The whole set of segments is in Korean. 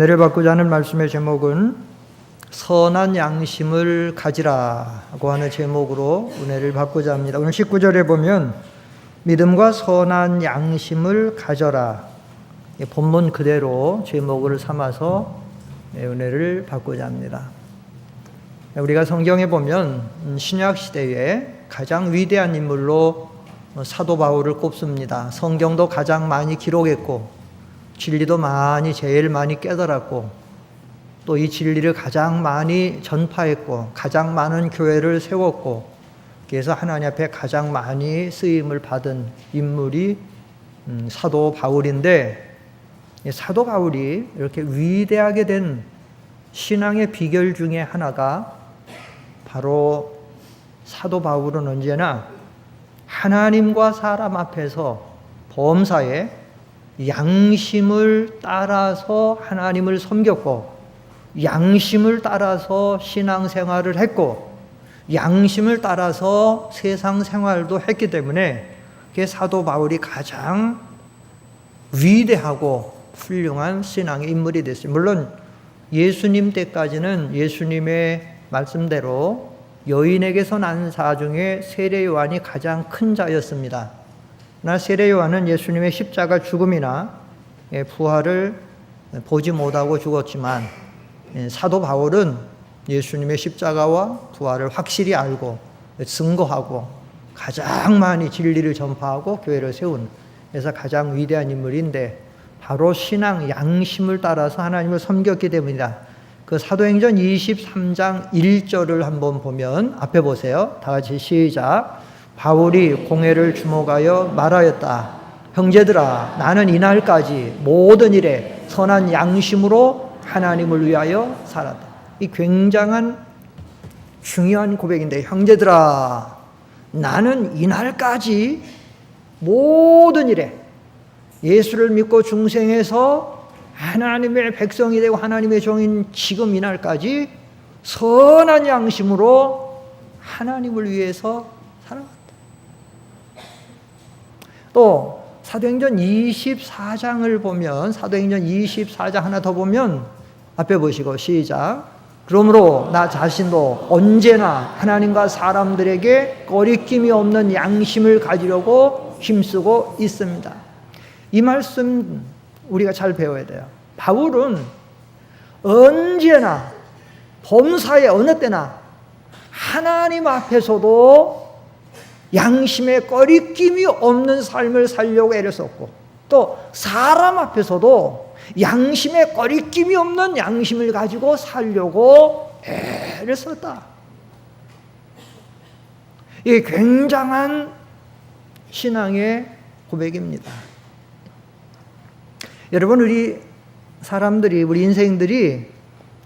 은혜를 받고자 하는 말씀의 제목은 선한 양심을 가지라고 하는 제목으로 은혜를 받고자 합니다. 오늘 19절에 보면 믿음과 선한 양심을 가져라, 본문 그대로 제목을 삼아서 은혜를 받고자 합니다. 우리가 성경에 보면 신약 시대에 가장 위대한 인물로 사도 바울을 꼽습니다. 성경도 가장 많이 기록했고 진리도 제일 많이 깨달았고 또 이 진리를 가장 많이 전파했고 가장 많은 교회를 세웠고 그래서 하나님 앞에 가장 많이 쓰임을 받은 인물이 사도 바울인데, 사도 바울이 이렇게 위대하게 된 신앙의 비결 중에 하나가 바로 사도 바울은 언제나 하나님과 사람 앞에서 범사에 양심을 따라서 하나님을 섬겼고 양심을 따라서 신앙생활을 했고 양심을 따라서 세상 생활도 했기 때문에 그게 사도 바울이 가장 위대하고 훌륭한 신앙의 인물이 됐어요. 물론 예수님 때까지는 예수님의 말씀대로 여인에게서 난 자 중에 세례 요한이 가장 큰 자였습니다. 그러나 세례 요한은 예수님의 십자가 죽음이나 부활을 보지 못하고 죽었지만 사도 바울은 예수님의 십자가와 부활을 확실히 알고 증거하고 가장 많이 진리를 전파하고 교회를 세운, 그래서 가장 위대한 인물인데 바로 신앙 양심을 따라서 하나님을 섬겼기 때문이다. 그 사도행전 23장 1절을 한번 보면, 앞에 보세요. 다 같이 시작. 바울이 공회를 주목하여 말하였다. 형제들아, 나는 이날까지 모든 일에 선한 양심으로 하나님을 위하여 살았다. 이 굉장한 중요한 고백인데, 형제들아, 나는 이날까지 모든 일에 예수를 믿고 중생해서 하나님의 백성이 되고 하나님의 종인 지금 이날까지 선한 양심으로 하나님을 위해서 살아갔다. 또 사도행전 24장을 보면, 사도행전 24장 하나 더 보면, 앞에 보시고 시작. 그러므로 나 자신도 언제나 하나님과 사람들에게 거리낌이 없는 양심을 가지려고 힘쓰고 있습니다. 이 말씀 우리가 잘 배워야 돼요. 바울은 언제나 범사에 어느 때나 하나님 앞에서도 양심에 거리낌이 없는 삶을 살려고 애를 썼고, 또 사람 앞에서도 양심에 거리낌이 없는 양심을 가지고 살려고 애를 썼다. 이게 굉장한 신앙의 고백입니다. 여러분, 우리 사람들이, 우리 인생들이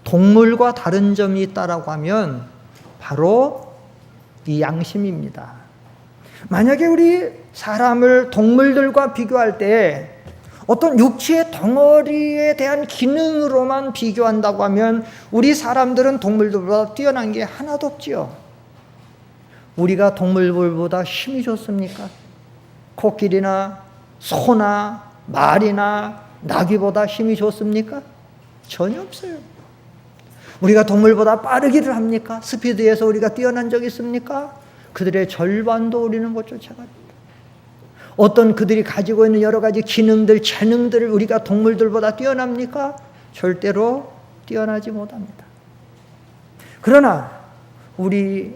동물과 다른 점이 있다라고 하면 바로 이 양심입니다. 만약에 우리 사람을 동물들과 비교할 때 어떤 육체의 덩어리에 대한 기능으로만 비교한다고 하면 우리 사람들은 동물들보다 뛰어난 게 하나도 없지요. 우리가 동물들보다 힘이 좋습니까? 코끼리나 소나 말이나 나귀보다 힘이 좋습니까? 전혀 없어요. 우리가 동물보다 빠르기를 합니까? 스피드에서 우리가 뛰어난 적이 있습니까? 그들의 절반도 우리는 못 쫓아갑니다. 어떤 그들이 가지고 있는 여러 가지 기능들, 재능들을 우리가 동물들보다 뛰어납니까? 절대로 뛰어나지 못합니다. 그러나 우리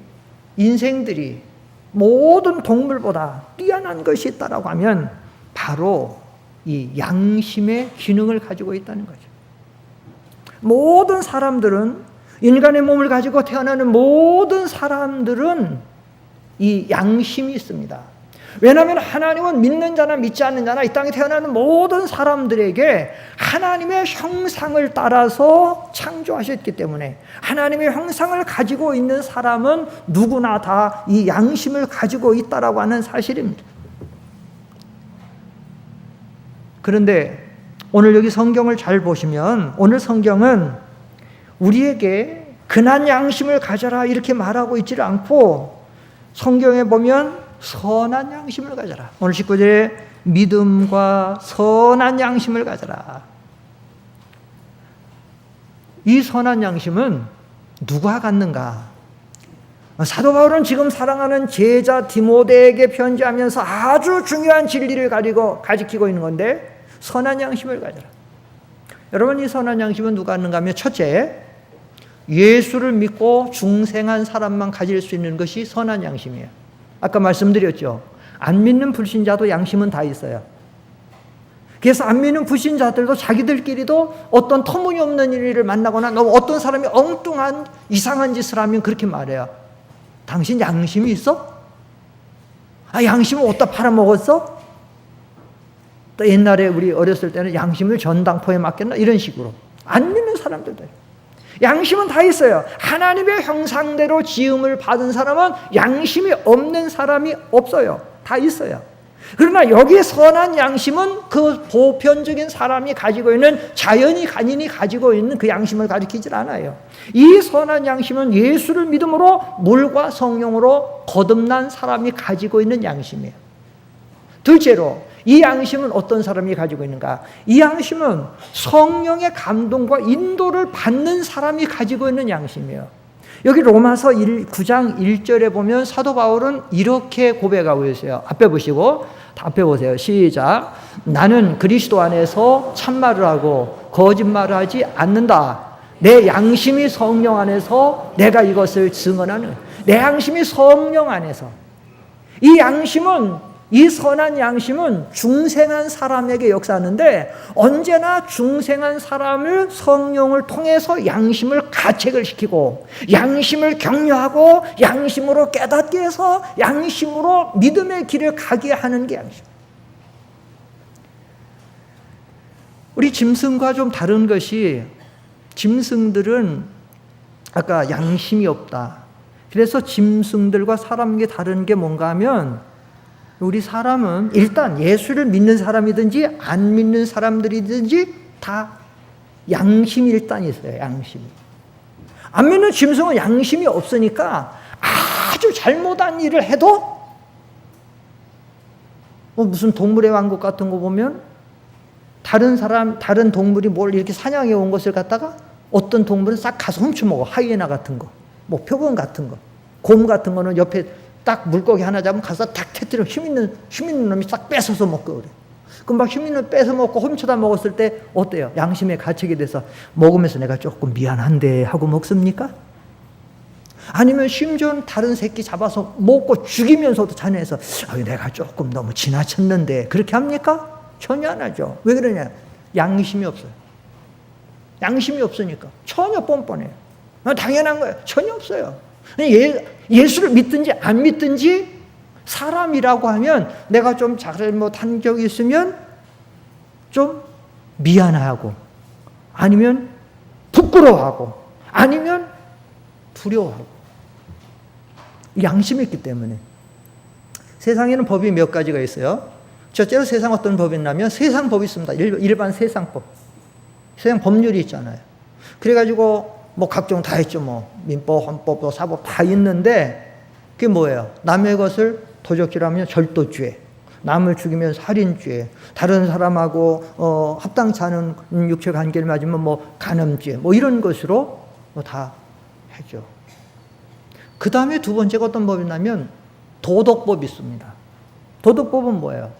인생들이 모든 동물보다 뛰어난 것이 있다고 하면 바로 이 양심의 기능을 가지고 있다는 거죠. 모든 사람들은, 인간의 몸을 가지고 태어나는 모든 사람들은 이 양심이 있습니다. 왜냐하면 하나님은 믿는 자나 믿지 않는 자나 이 땅에 태어나는 모든 사람들에게 하나님의 형상을 따라서 창조하셨기 때문에 하나님의 형상을 가지고 있는 사람은 누구나 다 이 양심을 가지고 있다라고 하는 사실입니다. 그런데 오늘 여기 성경을 잘 보시면, 오늘 성경은 우리에게 근한 양심을 가져라 이렇게 말하고 있지를 않고, 성경에 보면 선한 양심을 가져라. 오늘 19절에 믿음과 선한 양심을 가져라. 이 선한 양심은 누가 갖는가? 사도 바울은 지금 사랑하는 제자 디모데에게 편지하면서 아주 중요한 진리를 가리키고 있는 건데, 선한 양심을 가져라. 여러분, 이 선한 양심은 누가 갖는가 하면, 첫째, 예수를 믿고 중생한 사람만 가질 수 있는 것이 선한 양심이에요. 아까 말씀드렸죠. 안 믿는 불신자도 양심은 다 있어요. 그래서 안 믿는 불신자들도 자기들끼리도 어떤 터무니없는 일을 만나거나 어떤 사람이 엉뚱한 이상한 짓을 하면 그렇게 말해요. 당신 양심이 있어? 양심을 어디다 팔아먹었어? 또 옛날에 우리 어렸을 때는 양심을 전당포에 맡겼나? 이런 식으로. 안 믿는 사람들도 양심은 다 있어요. 하나님의 형상대로 지음을 받은 사람은 양심이 없는 사람이 없어요. 다 있어요. 그러나 여기에 선한 양심은 그 보편적인 사람이 가지고 있는, 자연이 간인이 가지고 있는 그 양심을 가리키질 않아요. 이 선한 양심은 예수를 믿음으로 물과 성령으로 거듭난 사람이 가지고 있는 양심이에요. 둘째로, 이 양심은 어떤 사람이 가지고 있는가? 이 양심은 성령의 감동과 인도를 받는 사람이 가지고 있는 양심이에요. 여기 로마서 9장 1절에 보면 사도 바울은 이렇게 고백하고 있어요. 앞에 보시고, 앞에 보세요. 시작. 나는 그리스도 안에서 참말을 하고 거짓말을 하지 않는다. 내 양심이 성령 안에서 내가 이것을 증언하는, 내 양심이 성령 안에서. 이 양심은, 이 선한 양심은 중생한 사람에게 역사하는데, 언제나 중생한 사람을 성령을 통해서 양심을 가책을 시키고, 양심을 격려하고, 양심으로 깨닫게 해서 양심으로 믿음의 길을 가게 하는 게 양심. 우리 짐승과 좀 다른 것이, 짐승들은 아까 양심이 없다. 그래서 짐승들과 사람에게 다른 게 뭔가 하면, 우리 사람은 일단 예수를 믿는 사람이든지 안 믿는 사람들이든지 다 양심이 일단 있어요. 양심이. 안 믿는 짐승은 양심이 없으니까 아주 잘못한 일을 해도, 무슨 동물의 왕국 같은 거 보면 다른 동물이 뭘 이렇게 사냥해 온 것을 갖다가 어떤 동물은 싹 가서 훔쳐먹어. 하이에나 같은 거, 뭐 표범 같은 거, 곰 같은 거는 옆에 딱 물고기 하나 잡으면 가서 딱 터뜨려 힘 있는 놈이 싹 뺏어서 먹고 그래. 그럼 막 힘 있는 뺏어 먹고 훔쳐다 먹었을 때 어때요? 양심의 가책이 돼서 먹으면서 내가 조금 미안한데 하고 먹습니까? 아니면 심지어 다른 새끼 잡아서 먹고 죽이면서도 자네에서 내가 조금 너무 지나쳤는데 그렇게 합니까? 전혀 안 하죠. 왜 그러냐? 양심이 없어요. 양심이 없으니까. 전혀 뻔뻔해요. 당연한 거예요. 전혀 없어요. 예수를 믿든지 안 믿든지 사람이라고 하면 내가 좀 잘못한 적이 있으면 좀 미안하고, 아니면 부끄러워하고, 아니면 두려워하고. 양심이 있기 때문에. 세상에는 법이 몇 가지가 있어요. 첫째로 세상 어떤 법이 있냐면 세상 법이 있습니다. 일반 세상법. 세상 법률이 있잖아요. 그래가지고 뭐 각종 다 있죠. 뭐 민법, 헌법, 사법 다 있는데 그게 뭐예요? 남의 것을 도적질하면 절도죄, 남을 죽이면 살인죄, 다른 사람하고 합당치 않은 육체 관계를 맺으면 뭐 간음죄, 뭐 이런 것으로 다 하죠. 그 다음에 두 번째가 어떤 법이 있냐면 도덕법이 있습니다. 도덕법은 뭐예요?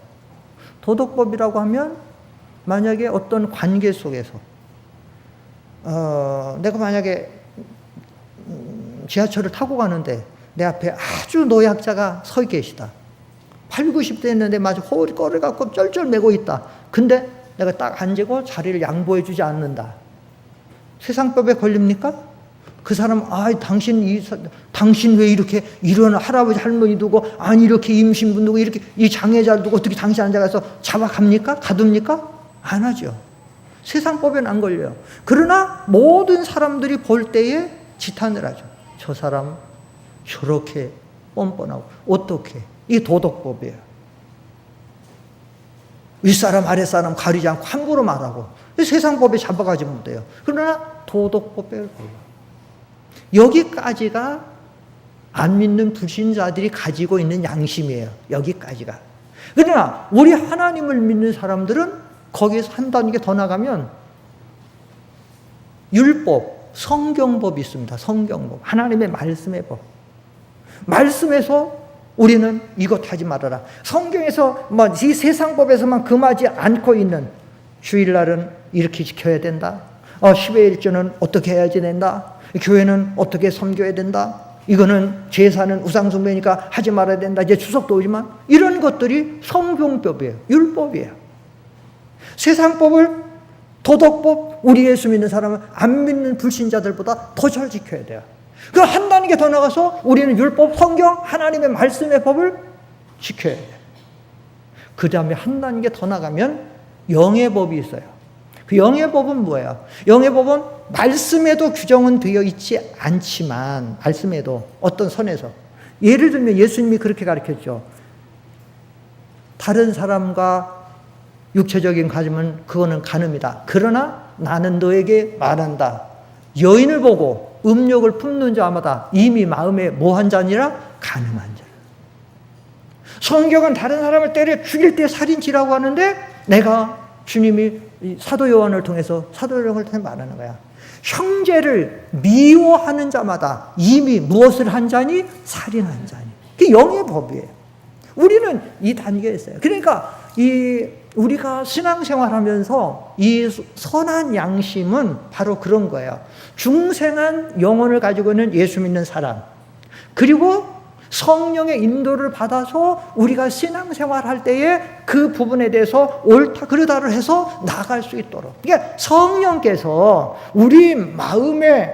도덕법이라고 하면 만약에 어떤 관계 속에서 내가 만약에 지하철을 타고 가는데 내 앞에 아주 노약자가 서 계시다. 80, 90대 했는데 마치 허리를 갖고 쩔쩔매고 있다. 근데 내가 딱 앉고 자리를 양보해 주지 않는다. 세상법에 걸립니까? 그 사람, 당신 왜 이렇게 이런 할아버지 할머니 두고, 아니 이렇게 임신분 두고, 이렇게 이 장애자를 두고 어떻게 당신 앉아가서 잡아갑니까? 가둡니까? 안 하죠. 세상법에는 안 걸려요. 그러나 모든 사람들이 볼 때에 지탄을 하죠. 저 사람 저렇게 뻔뻔하고 어떻게. 이게 도덕법이에요. 윗사람 아랫사람 가리지 않고 함부로 말하고. 세상법에 잡아가지 못해요. 그러나 도덕법에 걸려요. 여기까지가 안 믿는 불신자들이 가지고 있는 양심이에요. 여기까지가. 그러나 우리 하나님을 믿는 사람들은 거기에서 한 단계 더 나가면 율법, 성경법이 있습니다. 성경법. 하나님의 말씀의 법. 말씀에서 우리는 이것 하지 말아라. 성경에서 이 세상법에서만 금하지 않고 있는 주일날은 이렇게 지켜야 된다. 10의 1조는 어떻게 해야지 된다. 교회는 어떻게 섬겨야 된다. 이거는 제사는 우상숭배니까 하지 말아야 된다. 이제 추석도 오지만 이런 것들이 성경법이에요. 율법이에요. 세상법을 도덕법, 우리 예수 믿는 사람은 안 믿는 불신자들보다 더 잘 지켜야 돼요. 그 한 단계 더 나가서 우리는 율법, 성경, 하나님의 말씀의 법을 지켜야 돼요. 그 다음에 한 단계 더 나가면 영의 법이 있어요. 그 영의 법은 뭐예요? 영의 법은 말씀에도 규정은 되어 있지 않지만, 말씀에도 어떤 선에서. 예를 들면 예수님이 그렇게 가르쳤죠. 다른 사람과 육체적인 가짐은 그거는 간음이다. 그러나 나는 너에게 말한다. 여인을 보고 음욕을 품는 자마다 이미 마음에 뭐한 자니라? 간음한 자. 성경은 다른 사람을 때려 죽일 때 살인치라고 하는데 내가 주님이 사도 요한을 통해서 말하는 거야. 형제를 미워하는 자마다 이미 무엇을 한 자니? 살인한 자니. 그게 영의 법이에요. 우리는 이 단계에 있어요. 그러니까 우리가 신앙생활하면서 이 선한 양심은 바로 그런 거예요. 중생한 영혼을 가지고 있는 예수 믿는 사람, 그리고 성령의 인도를 받아서 우리가 신앙생활할 때에 그 부분에 대해서 옳다 그르다를 해서 나아갈 수 있도록, 그러니까 성령께서 우리 마음에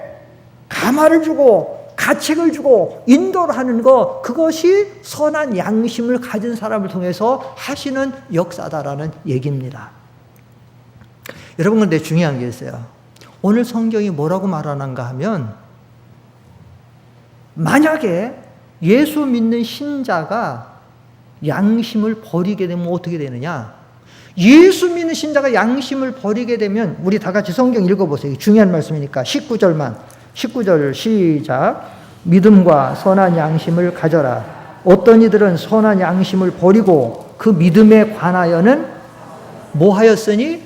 감화를 주고 가책을 주고 인도를 하는 것, 그것이 선한 양심을 가진 사람을 통해서 하시는 역사다라는 얘기입니다. 여러분, 근데 중요한 게 있어요. 오늘 성경이 뭐라고 말하는가 하면, 만약에 예수 믿는 신자가 양심을 버리게 되면 어떻게 되느냐? 예수 믿는 신자가 양심을 버리게 되면, 우리 다 같이 성경 읽어보세요. 중요한 말씀이니까 19절 시작. 믿음과 선한 양심을 가져라. 어떤 이들은 선한 양심을 버리고 그 믿음에 관하여는 뭐 하였으니?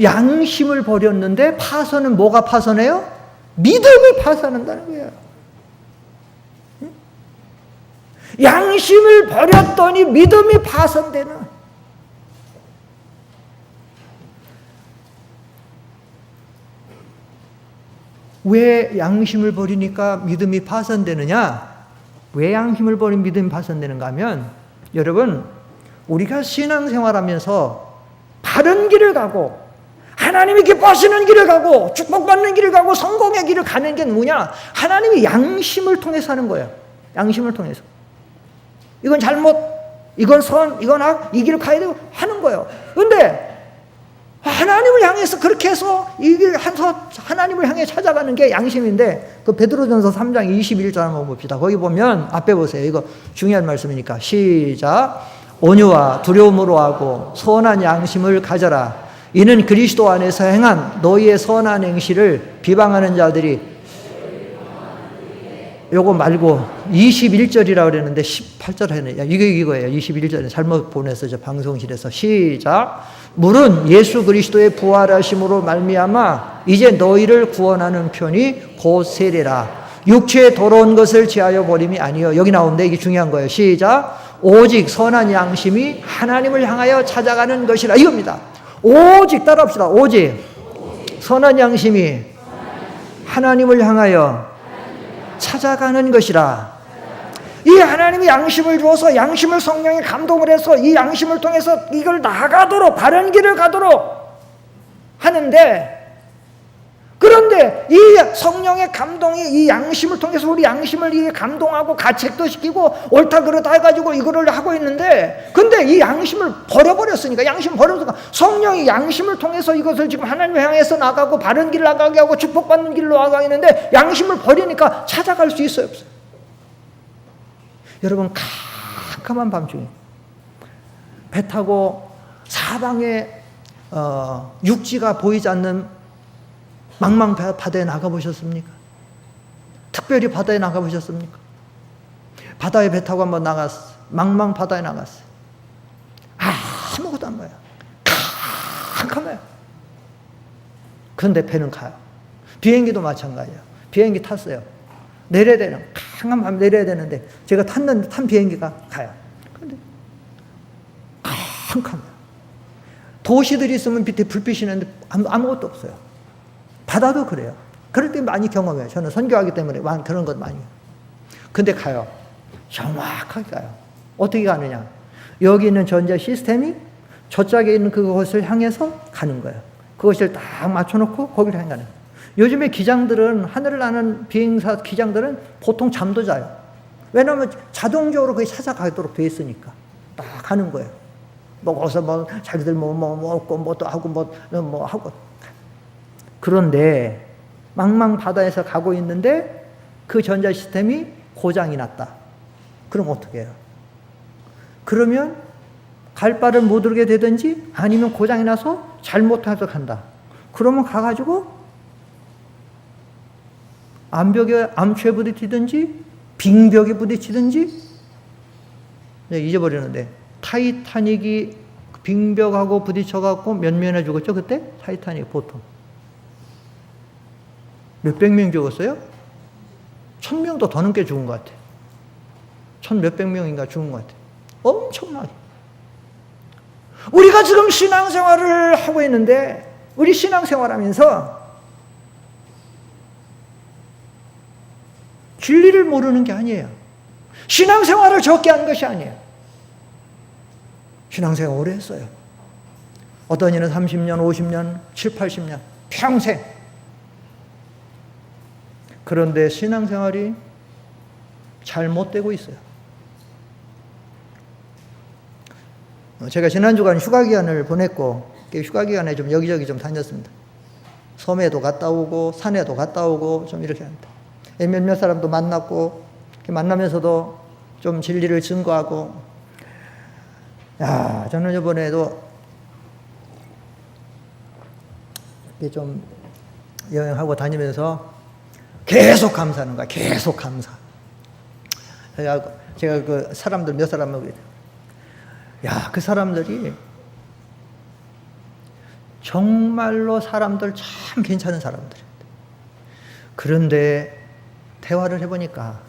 양심을 버렸는데 파선은 뭐가 파선해요? 믿음이 파선한다는 거예요. 양심을 버렸더니 믿음이 파선되는. 왜 양심을 버리니까 믿음이 파손되느냐? 왜 양심을 버린 믿음이 파손되는가 하면, 여러분, 우리가 신앙생활하면서 바른 길을 가고 하나님이 기뻐하시는 길을 가고 축복받는 길을 가고 성공의 길을 가는 게 뭐냐? 하나님이 양심을 통해서 하는 거예요. 양심을 통해서. 이건 잘못, 이건 선, 이건 악, 이 길을 가야 되고 하는 거예요. 그런데 하나님을 향해서 그렇게 해서 하나님을 향해 찾아가는 게 양심인데, 그 베드로전서 3장 21절 한번 봅시다. 거기 보면, 앞에 보세요. 이거 중요한 말씀이니까 시작. 온유와 두려움으로 하고 선한 양심을 가져라. 이는 그리스도 안에서 행한 너희의 선한 행실을 비방하는 자들이, 요거 말고 21절이라고 그랬는데 18절 했네. 이거예요. 21절에 잘못 보냈어요. 저 방송실에서. 시작. 물은 예수 그리스도의 부활하심으로 말미암아 이제 너희를 구원하는 편이 곧 세례라. 육체의 더러운 것을 제하여 버림이 아니요. 여기 나오는데 이게 중요한 거예요. 시작. 오직 선한 양심이 하나님을 향하여 찾아가는 것이라. 이겁니다. 오직, 따라합시다. 오직 선한 양심이 하나님을 향하여 찾아가는 것이라. 이 하나님이 양심을 주어서 양심을 성령에 감동을 해서 이 양심을 통해서 이걸 나가도록, 바른 길을 가도록 하는데, 그런데 이 성령의 감동이 이 양심을 통해서 우리 양심을 이게 감동하고 가책도 시키고 옳다 그르다 해가지고 이거를 하고 있는데, 근데 이 양심을 버려버렸으니까, 양심 버려서 성령이 양심을 통해서 이것을 지금 하나님을 향해서 나가고 바른 길을 나가게 하고 축복받는 길로 나가게 하는데, 양심을 버리니까 찾아갈 수 있어요, 없어요? 여러분, 캄캄한 밤중에 배 타고 사방에 육지가 보이지 않는 망망 바다에 나가보셨습니까? 특별히 바다에 나가보셨습니까? 바다에 배 타고 한번 나갔어요. 망망 바다에 나갔어요. 아무것도 안 보여요. 캄캄해요. 그런데 배는 가요. 비행기도 마찬가지예요. 비행기 탔어요. 내려야 되는, 강한 밤 내려야 되는데, 제가 탄 비행기가 가요. 근데, 캄캄해요. 도시들이 있으면 밑에 불빛이 있는데 아무것도 없어요. 바다도 그래요. 그럴 때 많이 경험해요. 저는 선교하기 때문에 그런 것 많이. 근데 가요. 정확하게 가요. 어떻게 가느냐. 여기 있는 전자 시스템이 저쪽에 있는 그것을 향해서 가는 거예요. 그것을 딱 맞춰놓고 거기를 향해 가는 거예요. 요즘에 기장들은, 하늘을 나는 비행사 기장들은 보통 잠도 자요. 왜냐하면 자동적으로 그게 찾아가도록 돼 있으니까. 딱 가는 거예요. 먹어서 자기들 먹고 뭐 또 하고 뭐 하고. 그런데 망망 바다에서 가고 있는데 그 전자 시스템이 고장이 났다. 그럼 어떻게 해요? 그러면 갈 바를 못 오르게 되든지 아니면 고장이 나서 잘못해서 간다. 그러면 가가지고 암벽에 암초에 부딪히든지 빙벽에 부딪히든지 잊어버리는데 타이타닉이 빙벽하고 부딪혀갖고 몇 명이나 죽었죠 그때? 타이타닉 보통 몇백 명 죽었어요? 1000명도 더 넘게 죽은 것 같아. 1000몇백 명인가 죽은 것 같아. 엄청나게. 우리가 지금 신앙생활을 하고 있는데 우리 신앙생활하면서 진리를 모르는 게 아니에요. 신앙생활을 적게 하는 것이 아니에요. 신앙생활 오래 했어요. 어떤 이는 30년, 50년, 7, 80년, 평생. 그런데 신앙생활이 잘못되고 있어요. 제가 지난주간 휴가기간을 보냈고 휴가기간에 좀 여기저기 좀 다녔습니다. 섬에도 갔다 오고 산에도 갔다 오고 좀 이렇게 합니다. 몇몇 사람도 만났고 만나면서도 좀 진리를 증거하고 저는 이번에도 이렇게 좀 여행하고 다니면서 계속 감사하는 거야. 계속 감사. 제가 그 사람들 몇 사람을 그 사람들이 정말로 사람들 참 괜찮은 사람들입니다. 그런데 대화를 해보니까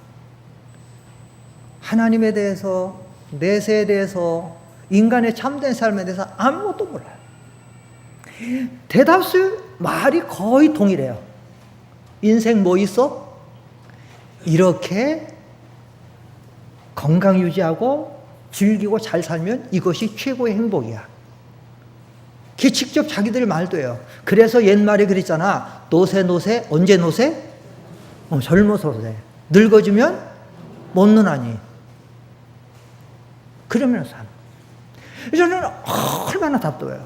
하나님에 대해서, 내세에 대해서, 인간의 참된 삶에 대해서 아무것도 몰라요. 대다수 말이 거의 동일해요. 인생 뭐 있어? 이렇게 건강 유지하고 즐기고 잘 살면 이것이 최고의 행복이야. 그게 직접 자기들 말도 해요. 그래서 옛말에 그랬잖아. 노세 언제 노세? 젊어서 그래. 늙어지면 못 노나니. 그러면서 저는 얼마나 답답해요.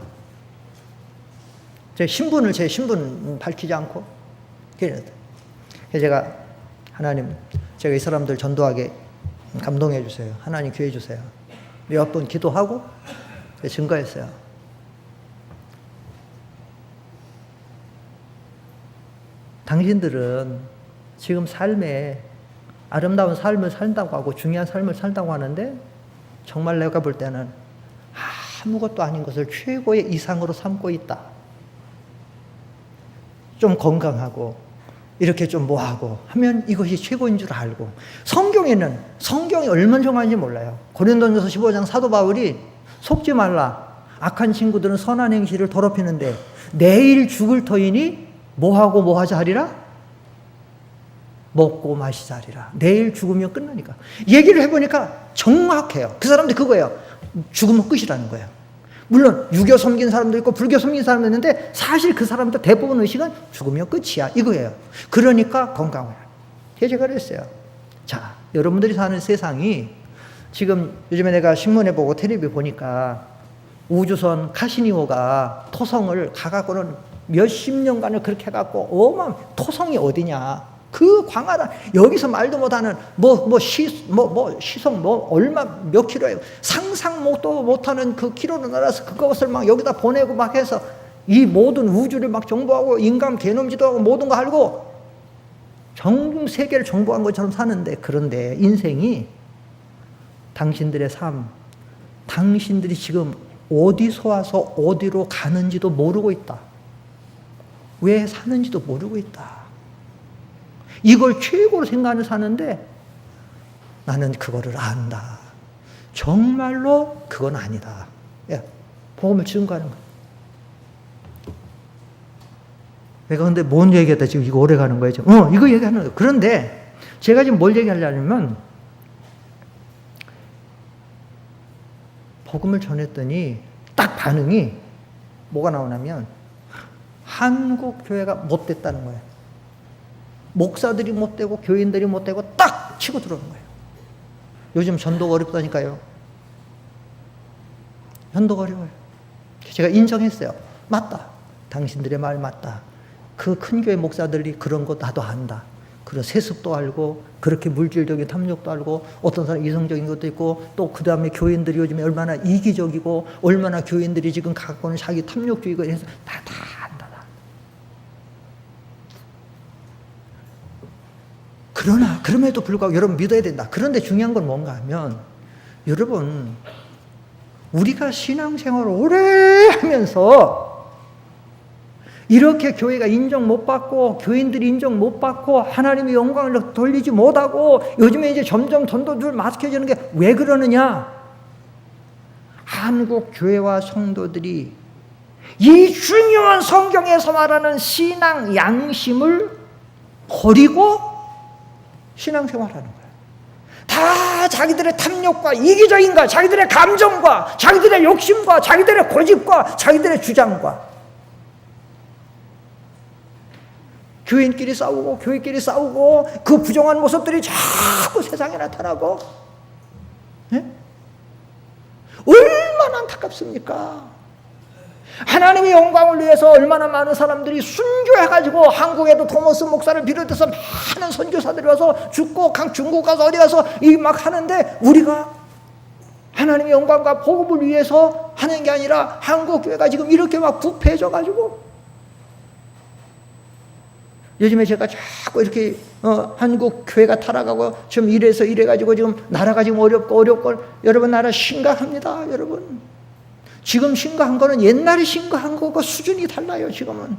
제 신분 밝히지 않고. 그래서 제가 하나님, 제가 이 사람들 전도하게 감동해 주세요. 하나님 기회 주세요. 몇 번 기도하고 증거했어요. 당신들은 지금 삶에 아름다운 삶을 산다고 하고 중요한 삶을 산다고 하는데 정말 내가 볼 때는 아무것도 아닌 것을 최고의 이상으로 삼고 있다. 좀 건강하고 이렇게 좀 뭐하고 하면 이것이 최고인 줄 알고 성경이 얼마나 정확한지 몰라요. 고린도전서 15장 사도 바울이 속지 말라. 악한 친구들은 선한 행실을 더럽히는데 내일 죽을 터이니 뭐하고 뭐하자 하리라? 먹고 마시자 하리라. 내일 죽으면 끝나니까. 얘기를 해보니까 정확해요. 그 사람들이 그거예요. 죽으면 끝이라는 거예요. 물론 유교 섬긴 사람도 있고 불교 섬긴 사람도 있는데 사실 그 사람들 대부분 의식은 죽으면 끝이야 이거예요. 그러니까 건강을. 제가 그랬어요. 자, 여러분들이 사는 세상이 지금 요즘에 내가 신문에 보고 텔레비 보니까 우주선 카시니오가 토성을 가갖고는 몇십 년간을 그렇게 해갖고 토성이 어디냐. 그 광활한 여기서 말도 못하는 시속 얼마 몇 킬로예요. 상상 못하는 그 킬로로 날아서 그것을 막 여기다 보내고 막 해서 이 모든 우주를 막 정보하고 인간 개놈 지도하고 모든 거 알고 전 세계를 정보한 것처럼 사는데 그런데 인생이 당신들의 삶, 당신들이 지금 어디서 와서 어디로 가는지도 모르고 있다. 왜 사는지도 모르고 있다. 이걸 최고로 생각하는 사는데 나는 그거를 안다. 정말로 그건 아니다. 예, 복음을 증거하는 거예요. 내가 근데 뭔 얘기했다 지금 이거 오래 가는 거예요. 이거 얘기하는 거예요. 그런데 제가 지금 뭘 얘기하려면 복음을 전했더니 딱 반응이 뭐가 나오냐면 한국 교회가 못됐다는 거예요. 목사들이 못되고 교인들이 못되고 딱 치고 들어오는 거예요. 요즘 전도가 어렵다니까요. 전도가 어려워요. 제가 인정했어요. 맞다. 당신들의 말 맞다. 그 큰 교회 목사들이 그런 거 나도 안다. 그런 세습도 알고 그렇게 물질적인 탐욕도 알고 어떤 사람 이성적인 것도 있고 또 그 다음에 교인들이 요즘에 얼마나 이기적이고 얼마나 교인들이 지금 갖고 있는 자기 탐욕주의가 해서 다 안다. 그러나 그럼에도 불구하고 여러분 믿어야 된다. 그런데 중요한 건 뭔가 하면 여러분 우리가 신앙생활을 오래 하면서 이렇게 교회가 인정 못 받고 교인들이 인정 못 받고 하나님의 영광을 돌리지 못하고 요즘에 이제 점점 전도줄 막혀지는 게 왜 그러느냐? 한국 교회와 성도들이 이 중요한 성경에서 말하는 신앙 양심을 버리고 신앙생활하는 거예요. 다 자기들의 탐욕과 이기적인가, 자기들의 감정과, 자기들의 욕심과, 자기들의 고집과, 자기들의 주장과 교인끼리 싸우고 교회끼리 싸우고 그 부정한 모습들이 자꾸 세상에 나타나고 네? 얼마나 안타깝습니까? 하나님의 영광을 위해서 얼마나 많은 사람들이 순교해가지고 한국에도 토머스 목사를 비롯해서 많은 선교사들이 와서 죽고 중국 가서 어디 가서 이 막 하는데 우리가 하나님의 영광과 복음을 위해서 하는 게 아니라 한국 교회가 지금 이렇게 막 부패해져가지고 요즘에 제가 자꾸 이렇게 한국 교회가 타락하고 지금 이래서 이래가지고 지금 나라가 지금 어렵고 여러분 나라 심각합니다. 여러분 지금 심각한 거는 옛날에 심각한 거고 수준이 달라요. 지금은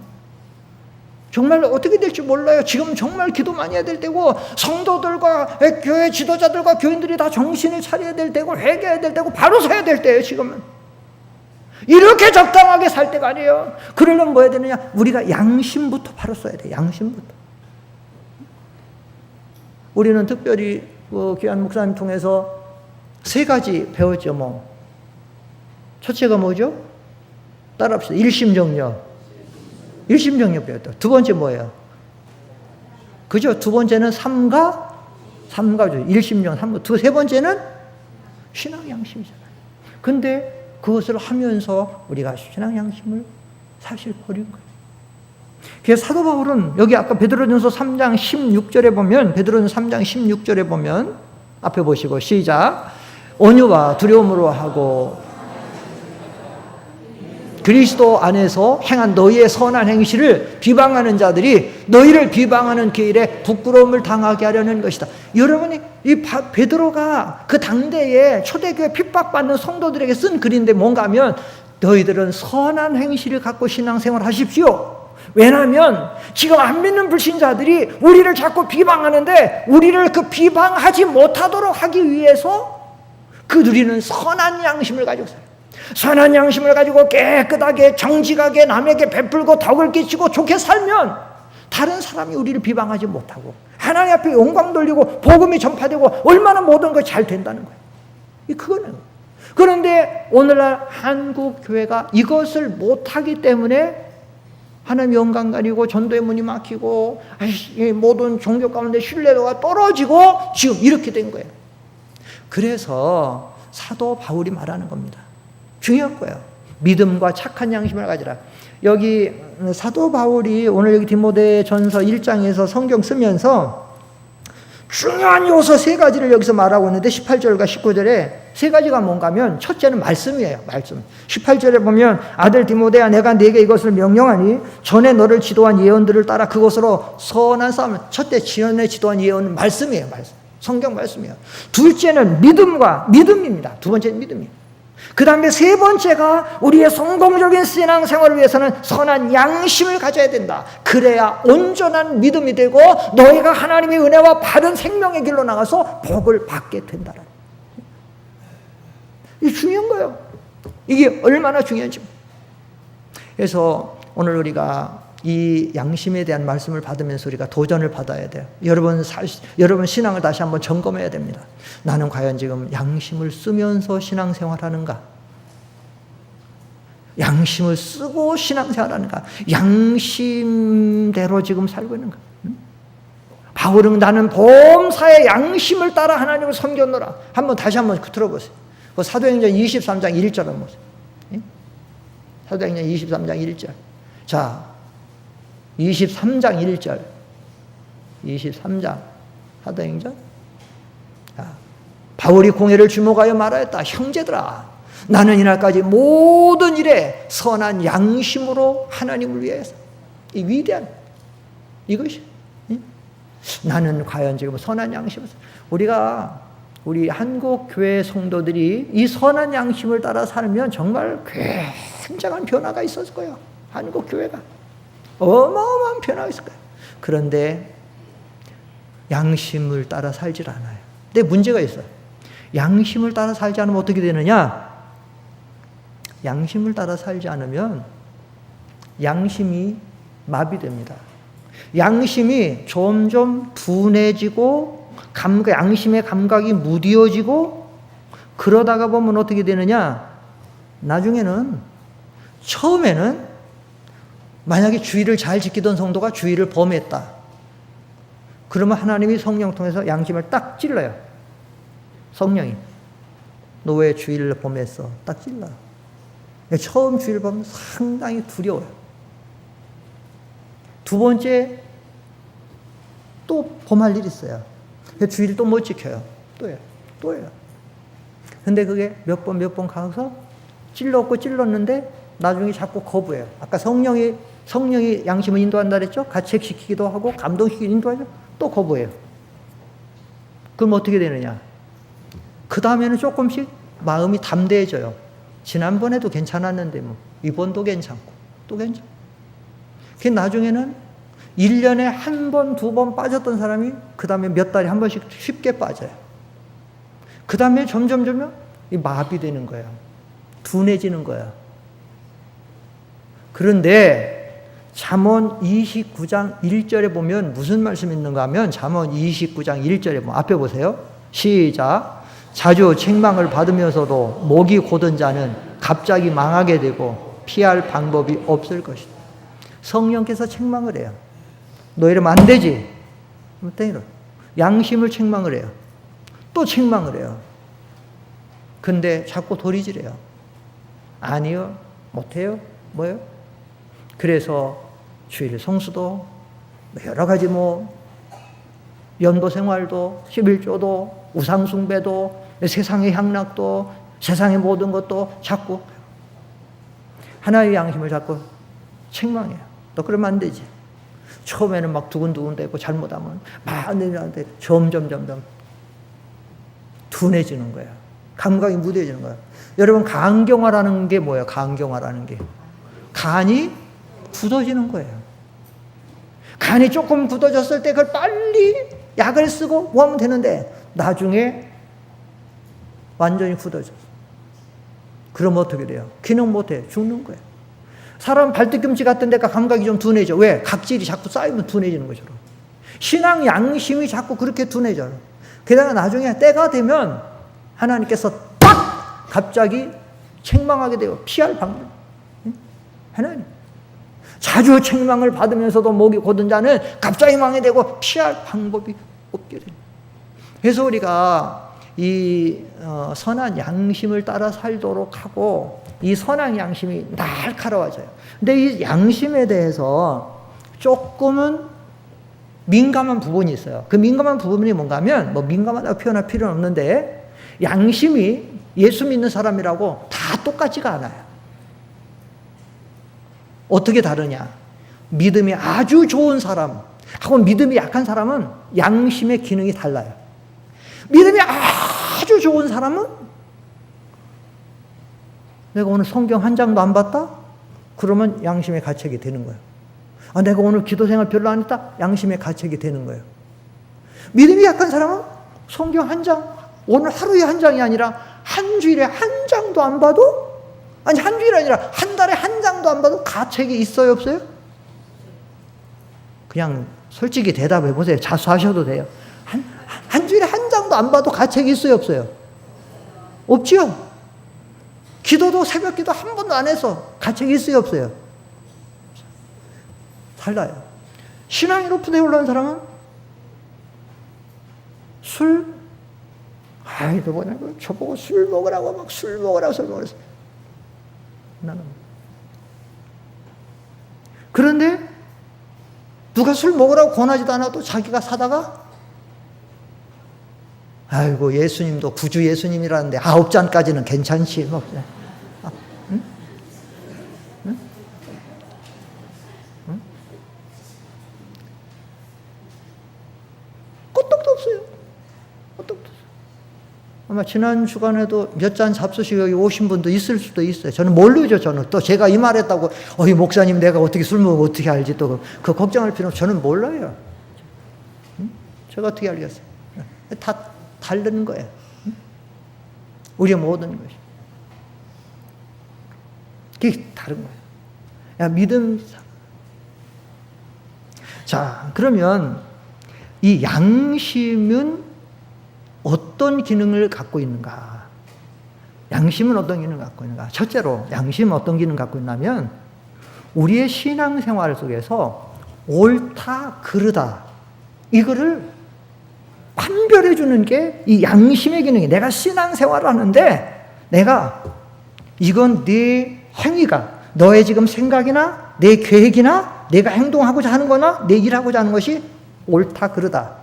정말 어떻게 될지 몰라요. 지금 정말 기도 많이 해야 될 때고 성도들과 교회 지도자들과 교인들이 다 정신을 차려야 될 때고 회개해야 될 때고 바로 서야 될 때예요. 지금은 이렇게 적당하게 살 때가 아니에요. 그러려면 뭐 해야 되느냐? 우리가 양심부터 바로 써야 돼요. 양심부터. 우리는 특별히 귀한 목사님 통해서 3가지 배웠죠. 뭐 첫째가 뭐죠? 따라합시다. 일심정력. 일심정력 배웠다. 2번째 뭐예요? 그죠? 2번째는 삼가죠. 일심정, 삼가. 3번째는 신앙 양심이잖아요. 근데 그것을 하면서 우리가 신앙 양심을 사실 버린 거예요. 그래서 사도 바울은 여기 아까 베드로전서 3장 16절에 보면 베드로전서 3장 16절에 보면 앞에 보시고 시작. 온유와 두려움으로 하고 그리스도 안에서 행한 너희의 선한 행실을 비방하는 자들이 너희를 비방하는 길에 부끄러움을 당하게 하려는 것이다. 여러분이 이 베드로가 그 당대에 초대교회 핍박받는 성도들에게 쓴 글인데 뭔가 하면 너희들은 선한 행실을 갖고 신앙생활 하십시오. 왜냐하면 지금 안 믿는 불신자들이 우리를 자꾸 비방하는데 우리를 그 비방하지 못하도록 하기 위해서 우리는 선한 양심을 가지고 살아요. 선한 양심을 가지고 깨끗하게 정직하게 남에게 베풀고 덕을 끼치고 좋게 살면 다른 사람이 우리를 비방하지 못하고 하나님 앞에 영광 돌리고 복음이 전파되고 얼마나 모든 것이 잘 된다는 거예요. 그거는. 그런데 오늘날 한국 교회가 이것을 못하기 때문에 하나님 영광 가리고 전도의 문이 막히고 모든 종교 가운데 신뢰도가 떨어지고 지금 이렇게 된 거예요. 그래서 사도 바울이 말하는 겁니다. 중요한 거예요. 믿음과 착한 양심을 가지라. 여기 사도 바울이 오늘 여기 디모데전서 1장에서 성경 쓰면서 중요한 요소 3가지를 여기서 말하고 있는데 18절과 19절에 3가지가 뭔가 하면 첫째는 말씀이에요. 말씀. 18절에 보면 아들 디모데야 내가 네게 이것을 명령하니 전에 너를 지도한 예언들을 따라 그것으로 선한 싸움을. 첫째 전에 지도한 예언은 말씀이에요. 말씀. 성경 말씀이에요. 둘째는 믿음입니다. 2번째는 믿음이에요. 그 다음에 세 번째가 우리의 성공적인 신앙생활을 위해서는 선한 양심을 가져야 된다. 그래야 온전한 믿음이 되고 너희가 하나님의 은혜와 바른 생명의 길로 나가서 복을 받게 된다. 이게 중요한 거예요. 이게 얼마나 중요한지. 그래서 오늘 우리가 이 양심에 대한 말씀을 받으면서 우리가 도전을 받아야 돼요. 여러분 신앙을 다시 한번 점검해야 됩니다. 나는 과연 지금 양심을 쓰면서 신앙생활하는가? 양심을 쓰고 신앙생활하는가? 양심대로 지금 살고 있는가? 바울은 나는 범사의 양심을 따라 하나님을 섬겼노라. 다시 한번 들어보세요. 사도행전 23장 1절 한번 보세요. 사도행전 23장 1절. 자, 23장 1절. 23장 사도행전. 바울이 공회를 주목하여 말하였다. 형제들아, 나는 이날까지 모든 일에 선한 양심으로 하나님을 위해서. 이 위대한 이것이. 나는 과연 지금 선한 양심을. 우리 한국 교회 성도들이 이 선한 양심을 따라 살면 정말 굉장한 변화가 있었을 거예요. 한국 교회가 어마어마한 변화가 있을 거예요. 그런데 양심을 따라 살질 않아요. 근데 문제가 있어요. 양심을 따라 살지 않으면 어떻게 되느냐? 양심을 따라 살지 않으면 양심이 마비됩니다. 양심이 점점 둔해지고 양심의 감각이 무뎌지고 그러다가 보면 어떻게 되느냐? 나중에는 처음에는 만약에 주의를 잘 지키던 성도가 주의를 범했다. 그러면 하나님이 성령 통해서 양심을 딱 찔러요. 성령이. 너 왜 주의를 범했어? 딱 찔러요. 처음 주의를 범하면 상당히 두려워요. 두 번째 또 범할 일이 있어요. 주의를 또 못 지켜요. 또 해요. 근데 그게 몇 번 가서 찔렀는데 나중에 자꾸 거부해요. 아까 성령이 양심을 인도한다 그랬죠? 가책시키기도 하고 감동시키기도 인도하죠? 또 거부해요. 그럼 어떻게 되느냐? 그 다음에는 조금씩 마음이 담대해져요. 지난번에도 괜찮았는데 이번도 괜찮고 또 괜찮고. 그 나중에는 1년에 한 번, 두 번 빠졌던 사람이 그 다음에 몇 달에 한 번씩 쉽게 빠져요. 그 다음에 점점 이 마비되는 거예요. 둔해지는 거예요. 그런데 잠언 29장 1절에 보면 무슨 말씀이 있는가 하면 잠언 29장 1절에 보면 앞에 보세요. 시작. 자주 책망을 받으면서도 목이 곧은 자는 갑자기 망하게 되고 피할 방법이 없을 것이다. 성령께서 책망을 해요. 너 이러면 안 되지. 양심을 책망을 해요. 또 책망을 해요. 근데 자꾸 도리질해요. 아니요, 못해요, 뭐요? 그래서 주일 성수도 여러 가지 연도 생활도 11조도 우상숭배도 세상의 향락도 세상의 모든 것도 자꾸 하나의 양심을 자꾸 책망해요. 너 그러면 안 되지. 처음에는 막 두근두근대고 잘못하면 막 안 되는데 점점 둔해지는 거예요. 감각이 무뎌지는 거예요. 여러분 간경화라는 게 뭐예요? 간경화라는 게 간이 굳어지는 거예요. 간이 조금 굳어졌을 때 그걸 빨리 약을 쓰고 하면 되는데 나중에 완전히 굳어졌어. 그럼 어떻게 돼요? 기능 못해. 죽는 거예요. 사람 발뒤꿈치 같은 데가 감각이 좀 둔해져. 왜? 각질이 자꾸 쌓이면 둔해지는 것처럼. 신앙 양심이 자꾸 그렇게 둔해져요. 게다가 나중에 때가 되면 하나님께서 딱 갑자기 책망하게 돼요. 피할 방법. 하나님. 자주 책망을 받으면서도 목이 곧은 자는 갑자기 망하게 되고 피할 방법이 없게 됩니다. 그래서 우리가 이 선한 양심을 따라 살도록 하고 이 선한 양심이 날카로워져요. 근데 이 양심에 대해서 조금은 민감한 부분이 있어요. 그 민감한 부분이 뭔가 하면 민감하다고 표현할 필요는 없는데 양심이 예수 믿는 사람이라고 다 똑같지가 않아요. 어떻게 다르냐? 믿음이 아주 좋은 사람하고 믿음이 약한 사람은 양심의 기능이 달라요. 믿음이 아주 좋은 사람은 내가 오늘 성경 한 장도 안 봤다? 그러면 양심의 가책이 되는 거예요. 아, 내가 오늘 기도 생활 별로 안 했다? 양심의 가책이 되는 거예요. 믿음이 약한 사람은 성경 한 장, 오늘 하루에 한 장이 아니라 한 주일에 한 장도 안 봐도, 아니 한 주일이 아니라 한 달에 한 장도 안 봐도 가책이 있어요, 없어요? 그냥 솔직히 대답해 보세요. 자수하셔도 돼요. 한 주일에 한 장도 안 봐도 가책이 있어요, 없어요? 없지요? 기도도 새벽 기도 한 번도 안 해서 가책이 있어요, 없어요? 달라요. 신앙이 높은 데 올라온 사람은 술, 아이, 너 뭐냐, 저보고 술 먹으라고 막 술 먹으라고 술 먹으라고. 나는. 그런데 누가 술 먹으라고 권하지도 않아도 자기가 사다가, 아이고, 예수님도 구주 예수님이라는데 9잔까지는 괜찮지. 뭐. 응? 응? 응? 끄떡도 없어요. 끄떡도 없어요. 아마 지난 주간에도 몇 잔 잡수시고 여기 오신 분도 있을 수도 있어요. 저는 모르죠, 저는. 또 제가 이 말했다고, 이 목사님 내가 어떻게 술 먹으면 어떻게 알지, 또 그 걱정할 필요는 저는 몰라요. 응? 제가 어떻게 알겠어요? 다 다른 거예요. 응? 우리의 모든 것이. 그게 다른 거예요. 야, 믿음. 자, 그러면 이 양심은 어떤 기능을 갖고 있는가? 양심은 어떤 기능을 갖고 있는가? 첫째로 양심은 어떤 기능을 갖고 있냐면 우리의 신앙생활 속에서 옳다, 그르다 이거를 판별해 주는 게 이 양심의 기능이에요. 내가 신앙생활을 하는데 내가 이건 네 행위가 너의 지금 생각이나 내 계획이나 내가 행동하고자 하는 거나 내 일하고자 하는 것이 옳다, 그르다,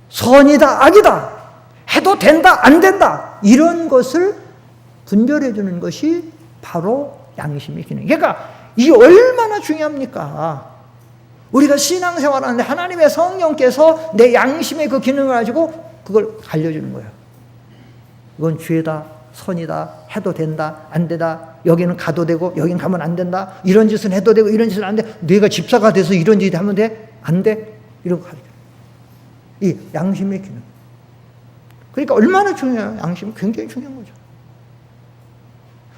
선이다, 악이다, 해도 된다, 안 된다, 이런 것을 분별해 주는 것이 바로 양심의 기능. 그러니까 이게 얼마나 중요합니까? 우리가 신앙생활 하는데 하나님의 성령께서 내 양심의 그 기능을 가지고 그걸 알려주는 거예요. 이건 죄다, 선이다, 해도 된다, 안 된다, 여기는 가도 되고 여기는 가면 안 된다, 이런 짓은 해도 되고 이런 짓은 안 돼, 내가 집사가 돼서 이런 짓 하면 돼? 안 돼? 이런 거 가르쳐요. 이 양심의 기능. 그러니까 얼마나 중요해요? 양심은 굉장히 중요한 거죠.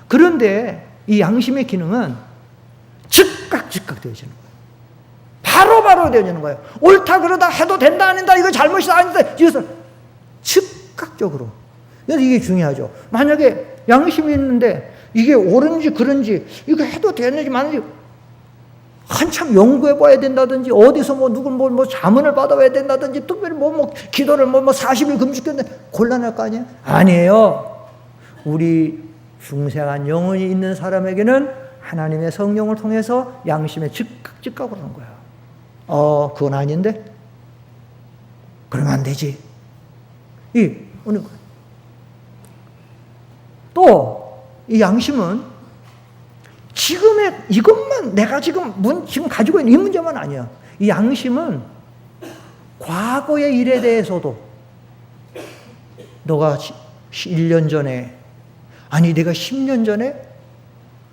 그런데 이 양심의 기능은 즉각 되어지는 거예요. 바로 되어지는 거예요. 옳다, 그러다, 해도 된다, 안 된다, 이거 잘못이다, 아니다, 이래서 즉각적으로. 그래서 이게 중요하죠. 만약에 양심이 있는데 이게 옳은지 그른지, 이거 해도 되는지 마는지 한참 연구해 봐야 된다든지, 어디서 누구 자문을 받아야 된다든지, 특별히 기도를 40일 금식했는데 곤란할 거 아니에요? 아니에요. 우리 중생한 영혼이 있는 사람에게는 하나님의 성령을 통해서 양심에 즉각으로 하는 거예요. 그건 아닌데? 그러면 안 되지. 오는 거예요. 또, 이 양심은 지금의 이것만 내가 지금 가지고 있는 이 문제만 아니야. 이 양심은 과거의 일에 대해서도 너가 1년 전에, 아니 내가 10년 전에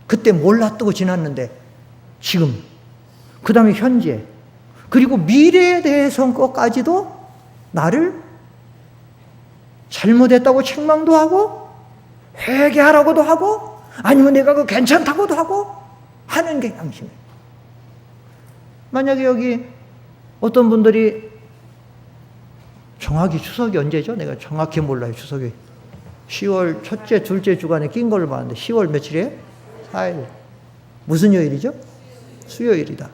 그때 몰랐다고 지났는데 지금, 그 다음에 현재, 그리고 미래에 대해서까지도 나를 잘못했다고 책망도 하고 회개하라고도 하고 아니면 내가 그거 괜찮다고도 하고 하는 게 양심이에요. 만약에 여기 어떤 분들이 정확히 추석이 언제죠? 내가 정확히 몰라요. 추석이 10월 첫째, 둘째 주간에 낀 걸로 봤는데 10월 며칠이에요? 4일. 무슨 요일이죠? 수요일이다.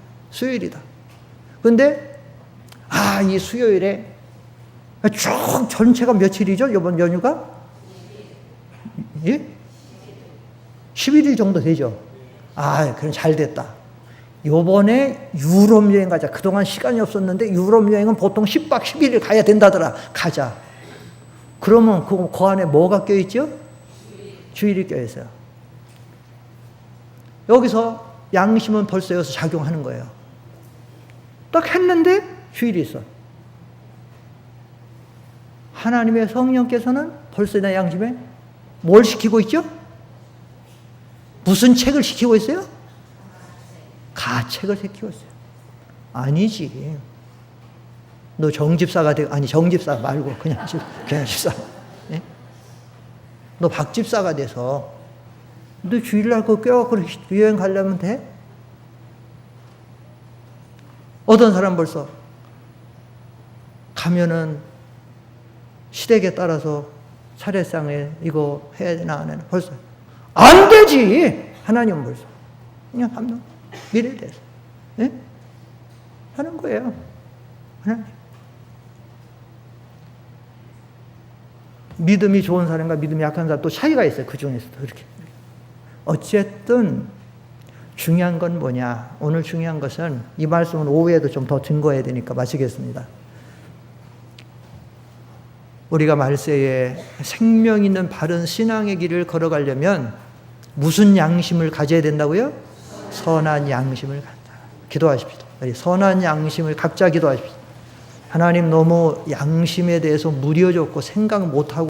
근데 이 수요일에 쭉 전체가 며칠이죠? 이번 연휴가? 예? 11일 정도 되죠? 그럼 잘 됐다. 요번에 유럽 여행 가자. 그동안 시간이 없었는데 유럽 여행은 보통 10박 11일 가야 된다더라. 가자. 그러면 그 안에 뭐가 껴있죠? 주일이 껴있어요. 여기서 양심은 벌써 여기서 작용하는 거예요. 딱 했는데 주일이 있어. 하나님의 성령께서는 벌써 내 양심에 뭘 시키고 있죠? 무슨 책을 시키고 있어요? 가책을 시키고 있어요. 아니지. 너 정집사가 되고, 아니 정집사 말고 그냥 집사. 예? 너 박집사가 돼서 너 주일날 그 껴갖고 여행 가려면 돼? 어떤 사람 벌써 가면은 시댁에 따라서 차례상에 이거 해야 되나 안 해나 벌써 안 되지. 하나님은 벌써 그냥 하면 미래에 대해서 예? 하는 거예요. 하나님. 믿음이 좋은 사람과 믿음이 약한 사람 또 차이가 있어요. 그 중에서도 그렇게. 어쨌든 중요한 건 뭐냐? 오늘 중요한 것은 이 말씀은 오후에도 좀 더 증거해야 되니까 마치겠습니다. 우리가 말세에 생명 있는 바른 신앙의 길을 걸어가려면 무슨 양심을 가져야 된다고요? 선한 양심을 갖다. 기도하십시오. 선한 양심을 각자 기도하십시오. 하나님 너무 양심에 대해서 무뎌졌고 생각 못하고